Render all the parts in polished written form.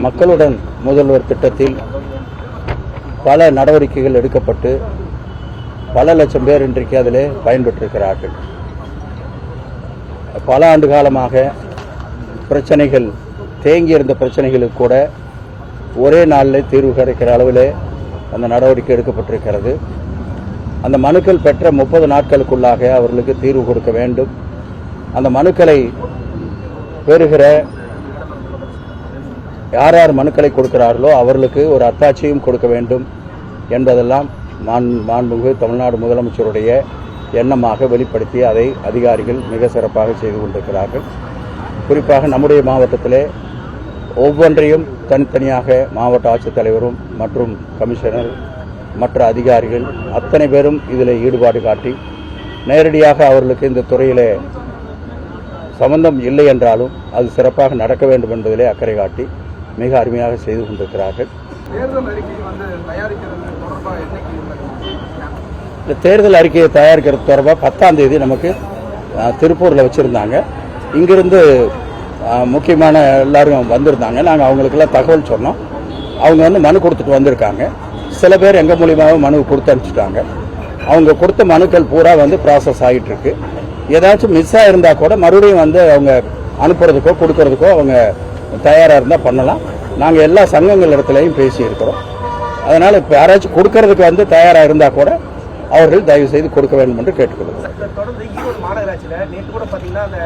மக்களுடன் முதல்வர் திட்டத்தில் பல நடவடிக்கைகள் எடுக்கப்பட்டு பல லட்சம் பேர் இன்றைக்கு அதில் பயன்பெற்றிருக்கிறார்கள். பல ஆண்டு காலமாக பிரச்சனைகள் தேங்கியிருந்த பிரச்சனைகளுக்கு கூட ஒரே நாளில் தீர்வு கிடைக்கிற அளவில் அந்த நடவடிக்கை எடுக்கப்பட்டிருக்கிறது. அந்த மனுக்கள் பெற்ற 30 நாட்களுக்குள்ளாக அவர்களுக்கு தீர்வு கொடுக்க வேண்டும். அந்த மனுக்களை பெறுகிற யார் யார் மனுக்களை கொடுக்கிறார்களோ அவர்களுக்கு ஒரு அத்தாட்சியும் கொடுக்க வேண்டும் என்பதெல்லாம் மாண்புமிகு தமிழ்நாடு முதலமைச்சருடைய எண்ணமாக வெளிப்படுத்தி அதை அதிகாரிகள் மிக சிறப்பாக செய்து கொண்டிருக்கிறார்கள். குறிப்பாக நம்முடைய மாவட்டத்திலே ஒவ்வொன்றையும் தனித்தனியாக மாவட்ட ஆட்சித்தலைவரும் மற்றும் கமிஷனர் மற்ற அதிகாரிகள் அத்தனை பேரும் இதில் ஈடுபாடு காட்டி நேரடியாக அவர்களுக்கு இந்த துறையிலே சம்பந்தம் இல்லை என்றாலும் அது சிறப்பாக நடக்க வேண்டும் என்பதிலே அக்கறை காட்டி மிக அருமையாக செய்து கொண்டிருக்கிறார்கள். இந்த தேர்தல் அறிக்கையை தயாரிக்கிறது தொடர்பாக 10ஆம் தேதி நமக்கு திருப்பூரில் வச்சுருந்தாங்க. இங்கிருந்து முக்கியமான எல்லாரும் வந்திருந்தாங்க. நாங்கள் அவங்களுக்கெல்லாம் தகவல் சொன்னோம். அவங்க வந்து மனு கொடுத்துட்டு வந்திருக்காங்க. சில பேர் எங்கள் மூலியமாக மனு கொடுத்து அனுப்பிச்சிட்டாங்க. அவங்க கொடுத்த மனுக்கள் பூரா வந்து ப்ராசஸ் ஆகிட்டு இருக்கு. ஏதாச்சும் மிஸ் ஆகிருந்தா கூட மறுபடியும் வந்து அவங்க அனுப்புறதுக்கோ கொடுக்கறதுக்கோ அவங்க தயாராக இருந்தால் பண்ணலாம். நாங்கள் எல்லா சங்கங்கள் இடத்துலையும் பேசியிருக்கிறோம். அதனால் இப்போ யாராச்சும் கொடுக்கறதுக்கு வந்து தயாராக இருந்தால் கூட அவர்கள் தயவு செய்து கொடுக்க வேண்டும் என்று கேட்டுக்கொள்கிறோம். தொடர்ந்து ஈரோடு மாநகராட்சியில் நேற்று கூட பார்த்தீங்கன்னா அந்த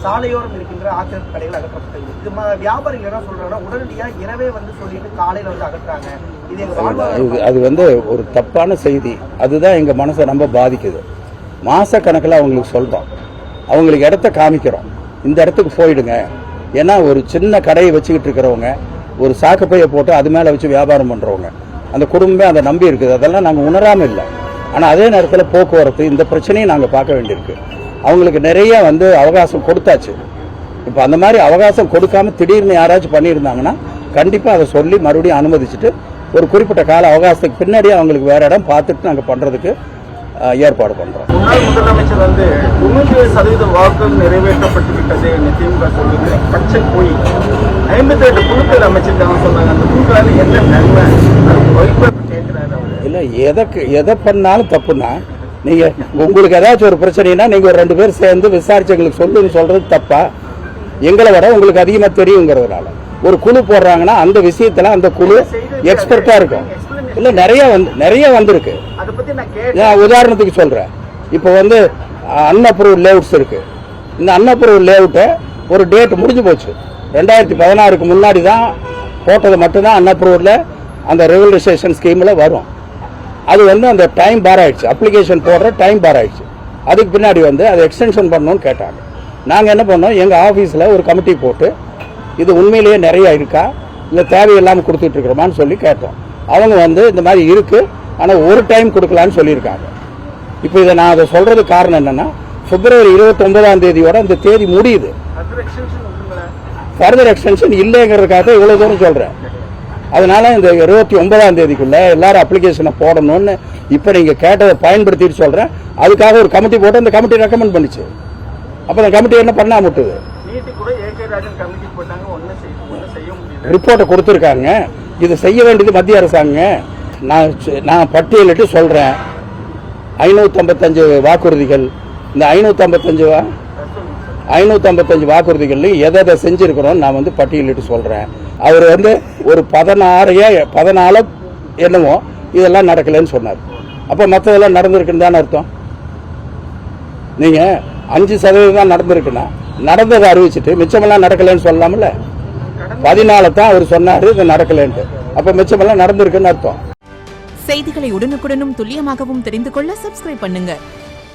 சாலையோரம் இருக்கின்ற ஆக்கிரமிப்பு கடைகள் அகற்றப்பட்டது. இது வியாபாரிகள் என்ன சொல்றாங்கன்னா உடனடியாக இரவே வந்து சொல்லிட்டு காலையில் வந்து அகற்றாங்க. அது வந்து ஒரு தப்பான செய்தி. அதுதான் எங்கள் மனசை ரொம்ப பாதிக்குது. மாச கணக்கில் அவங்களுக்கு சொல்கிறோம், அவங்களுக்கு இடத்த காமிக்கிறோம், இந்த இடத்துக்கு போயிடுங்க. ஏன்னா ஒரு சின்ன கடையை வச்சுக்கிட்டு இருக்கிறவங்க ஒரு சாக்குப்பையை போட்டு அது மேலே வச்சு வியாபாரம் பண்ணுறவங்க அந்த குடும்பமே அதை நம்பி இருக்குது. அதெல்லாம் நாங்கள் உணராமல் இல்லை. ஆனால் அதே நேரத்தில் போக்குவரத்து இந்த பிரச்சனையும் நாங்கள் பார்க்க வேண்டியிருக்கு. அவங்களுக்கு நிறைய வந்து அவகாசம் கொடுத்தாச்சு. இப்போ அந்த மாதிரி அவகாசம் கொடுக்காம திடீர்னு யாராச்சும் பண்ணியிருந்தாங்கன்னா கண்டிப்பாக அதை சொல்லி மறுபடியும் அனுமதிச்சுட்டு ஒரு குறிப்பிட்ட கால அவகாசத்துக்கு பின்னாடி அவங்களுக்கு வேற இடம் பார்த்துட்டு நாங்கள் பண்ணுறதுக்கு ஏற்பாடு பண்ணுறோம். முன்னாள் முதலமைச்சர் வந்து 97% வாக்குகள் நிறைவேற்றப்பட்டு விட்டது திமுக சொல்லுது. பச்சை போய் 58 குழுக்கள் அமைச்சிருக்காங்க சொன்னாங்க. அந்த குழுக்களால் என்ன நன்மை கேட்கிறாரு அவர். இல்லை, எதை பண்ணாலும் தப்புன்னா நீங்கள் உங்களுக்கு ஏதாச்சும் ஒரு பிரச்சனைனா நீங்கள் ஒரு 2 பேர் சேர்ந்து விசாரிச்சு எங்களுக்கு சொல்லுன்னு சொல்றது தப்பா? எங்களை விட உங்களுக்கு அதிகமாக தெரியுங்கிறதுனால ஒரு குழு போடுறாங்கன்னா அந்த விஷயத்துல அந்த குழு எக்ஸ்பர்ட்டா இருக்கும். இல்ல நிறைய வந்திருக்கு. உதாரணத்துக்கு சொல்றேன், இப்போ வந்து அன்அப்ரூவ்ட் லேஅவுட்ஸ் இருக்கு. இந்த அன்அப்ரூவ்ட் லேஅவுட்டை ஒரு டேட் முடிஞ்சு போச்சு. 2016க்கு முன்னாடி தான் போட்டது மட்டும்தான் அன்அப்ரூவ்ட்ல அந்த ரெகுலரைசேஷன் ஸ்கீம்ல வரும். அது வந்து அந்த டைம் பார் ஆயிடுச்சு. அப்ளிகேஷன் போடுற டைம் பார் ஆயிடுச்சு. அதுக்கு பின்னாடி வந்து அதை எக்ஸ்டென்ஷன் பண்ணணும்னு கேட்டாங்க. நாங்கள் என்ன பண்ணோம், எங்கள் ஆஃபீஸில் ஒரு கமிட்டி போட்டு இது உண்மையிலேயே நிறைய இருக்கா இல்லை தேவையில்லாமல் கொடுத்துட்டு இருக்கிறோமான்னு சொல்லி கேட்டோம். அவங்க வந்து இந்த மாதிரி இருக்கு, ஆனால் ஒரு டைம் கொடுக்கலான்னு சொல்லியிருக்காங்க. இப்போ இதை நான் அதை சொல்றது காரணம் என்னன்னா, பிப்ரவரி 29ஆம் தேதியோட இந்த தேதி முடியுது. ஃபர்தர் எக்ஸ்டென்ஷன் இல்லைங்கிறதுக்காக இவ்வளோ தூரம் சொல்கிறேன். அதனால இந்த 29ஆம் தேதிக்குள்ள எல்லாரும் அப்ளிகேஷனை போடணும்னு இப்போ நீங்கள் கேட்டதை பயன்படுத்திட்டு சொல்கிறேன். அதுக்காக ஒரு கமிட்டி போட்டு அந்த கமிட்டி ரெக்கமெண்ட் பண்ணிச்சு. அப்போ அந்த கமிட்டி என்ன பண்ணா முட்டுது, ரிப்போர்ட்டை கொடுத்துருக்காங்க. இது செய்ய வேண்டியது மத்திய அரசாங்க. நான் பட்டியலிட்டு சொல்கிறேன். 555 வாக்குறுதிகள். இந்த 555 வாக்குறுதிகள்லையும் எதை செஞ்சிருக்கிறோம் நான் வந்து பட்டியலிட்டு சொல்கிறேன். அவர் வந்து ஒரு 14 என்னமோ இதெல்லாம் நடக்கலைன்னு சொன்னார். அப்போ மற்றதெல்லாம் நடந்திருக்குன்னு தானே அர்த்தம். நீங்கள் 5% தான் நடந்திருக்குன்னா நடந்ததை அறிவிச்சுட்டு மிச்சமெல்லாம் நடக்கலைன்னு சொல்லலாம்ல. 14 தான் அவர் சொன்னார் இது நடக்கலைன்ட்டு. அப்போ மிச்சமெல்லாம் நடந்திருக்குன்னு அர்த்தம். செய்திகளை உடனுக்குடனும் துல்லியமாகவும் தெரிந்து கொள்ள சப்ஸ்கிரைப் பண்ணுங்க.